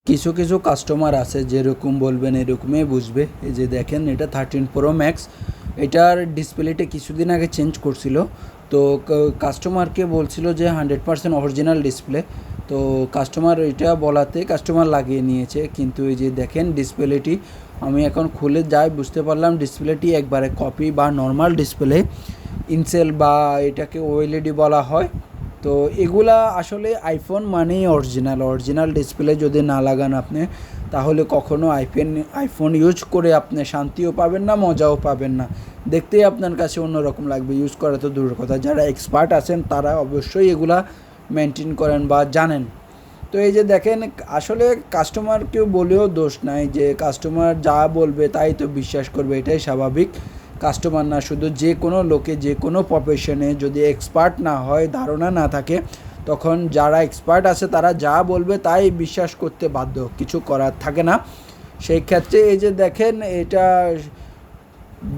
কিছু কিছু কাস্টমার আছে যেরকম বলবেন এরকমই বুঝবে। এই যে দেখেন, এটা 13 Pro Max। এটার ডিসপ্লেটা কিছুদিন আগে চেঞ্জ করছিল। তো কাস্টমারকে বলছিল যে 100% অরিজিনাল ডিসপ্লে। তো কাস্টমার এটা বলাতে কাস্টমার লাগিয়ে নিয়েছে, কিন্তু এই যে দেখেন ডিসপ্লেটি আমি এখন খুলে যাই বুঝতে পারলাম ডিসপ্লেটি একবারে কপি বা নর্মাল ডিসপ্লে। ইনসেল বা এটাকে ওএলইডি বলা হয়। তো এগুলা আসলে আইফোন মানেই অরিজিনাল ডিসপ্লে যদি না লাগান আপনি, তাহলে কখনো আইফোন ইউজ করে আপনি শান্তিও পাবেন না, মজাও পাবেন না। দেখতেই আপনার কাছে অন্যরকম লাগবে, ইউজ করা তো দূরের কথা। যারা এক্সপার্ট আছেন তারা অবশ্যই এগুলা মেনটেন করেন বা জানেন। তো এই যে দেখেন, আসলে কাস্টমারকেও বলেও দোষ নাই, যে কাস্টমার যা বলবে তাই তো বিশ্বাস করবে, এটাই স্বাভাবিক। কাস্টমার না, শুধু যে কোনো লোকে যে কোনো প্রফেশনে যদি এক্সপার্ট না হয়, ধারণা না থাকে, তখন যারা এক্সপার্ট আছে তারা যা বলবে তাই বিশ্বাস করতে বাধ্য, কিছু করার থাকে না। সেই ক্ষেত্রে এই যে দেখেন, এটা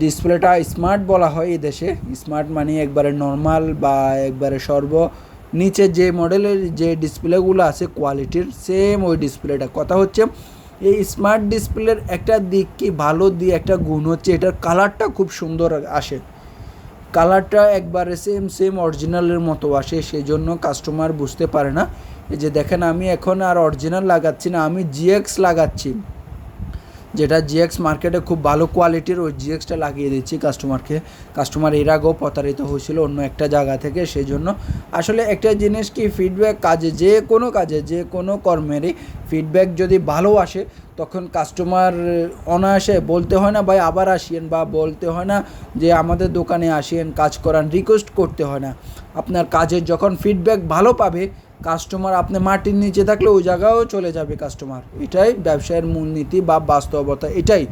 ডিসপ্লেটা স্মার্ট বলা হয় এই দেশে। স্মার্ট মানে একবারে নর্মাল বা একবারে নিচে যে মডেলের যে ডিসপ্লেগুলো আছে কোয়ালিটির সেম ওই ডিসপ্লেটা। কথা হচ্ছে এই স্মার্ট ডিসপ্লের একটা দিক কি, ভালো দিক একটা গুণ হচ্ছে এটার কালারটা খুব সুন্দর আসে। কালারটা একবারে সেম অরিজিনালের মতো আসে, সেই জন্য কাস্টমার বুঝতে পারে না। এই যে দেখেন, আমি এখন আর অরিজিনাল লাগাচ্ছি না, আমি জিএক্স লাগাচ্ছি, যেটা জিএক্স মার্কেটে খুব ভালো কোয়ালিটির, ওই জিএক্সটা লাগিয়ে দিচ্ছি কাস্টমারকে। কাস্টমার এর আগেও প্রতারিত হয়েছিল অন্য একটা জায়গা থেকে। সেই জন্য আসলে একটা জিনিস কি, ফিডব্যাক কাজে যে কোনো কর্মেরই ফিডব্যাক যদি ভালো আসে, তখন কাস্টমার অনায়াসে বলতে হয় না ভাই আবার আসিয়েন, বা বলতে হয় না যে আমাদের দোকানে আসিয়েন কাজ করান, রিকোয়েস্ট করতে হয় না। আপনার কাজের যখন ফিডব্যাক ভালো পাবে কাস্টমার, আপনি মাটির নিচে থাকলে ওই জায়গায়ও চলে যাবে কাস্টমার। এটাই ব্যবসায়ের মূলনীতি বা বাস্তবতা, এটাই।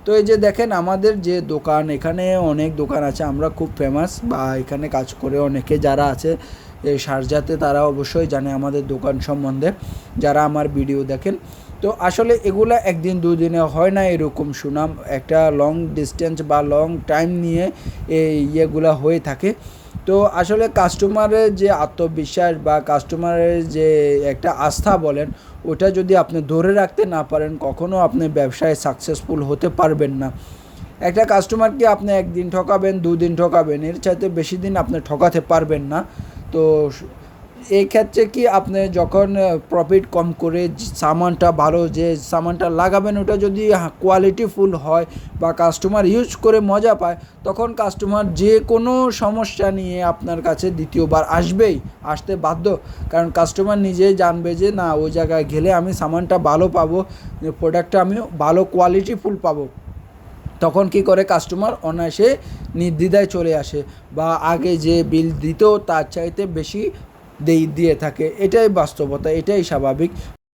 তো এই যে দেখেন, আমাদের যে দোকান, এখানে অনেক দোকান আছে, আমরা খুব ফেমাস, বা এখানে কাজ করে অনেকে যারা আছে এই শারজাতে, তারা অবশ্যই জানে আমাদের দোকান সম্বন্ধে, যারা আমার ভিডিও দেখেন। তো আসলে এগুলা একদিন দুদিনে হয় না এরকম সুনাম, একটা লং ডিস্টেন্স বা লং টাইম নিয়ে এই ইয়েগুলা হয়ে থাকে। তো আসলে কাস্টমারের যে আত্মবিশ্বাস বা কাস্টমারের যে একটা আস্থা বলেন, ওটা যদি আপনি ধরে রাখতে না পারেন, কখনও আপনি ব্যবসায় সাকসেসফুল হতে পারবেন না। একটা কাস্টমারকে আপনি একদিন ঠকাবেন, দুদিন ঠকাবেন, এর চাইতে বেশি দিন আপনি ঠকাতে পারবেন না। তো এই ক্ষেত্রে কি, আপনি যখন প্রফিট কম করে সামানটা ভালো, যে সামানটা লাগাবেন ওটা যদি কোয়ালিটিফুল হয় বা কাস্টমার ইউজ করে মজা পায়, তখন কাস্টমার যে কোনো সমস্যা নিয়ে আপনার কাছে দ্বিতীয়বার আসতে বাধ্য। কারণ কাস্টমার নিজেই জানবে যে না, ওই জায়গায় গেলে আমি সামানটা ভালো পাবো, প্রোডাক্টটা আমি ভালো কোয়ালিটিফুল পাবো। তখন কি করে, কাস্টমার অনায়াসে নির্দ্বিধায় চলে আসে, বা আগে যে বিল দিত তার চাইতে বেশি দিয়ে থাকে। এটাই বাস্তবতা, এটাই স্বাভাবিক।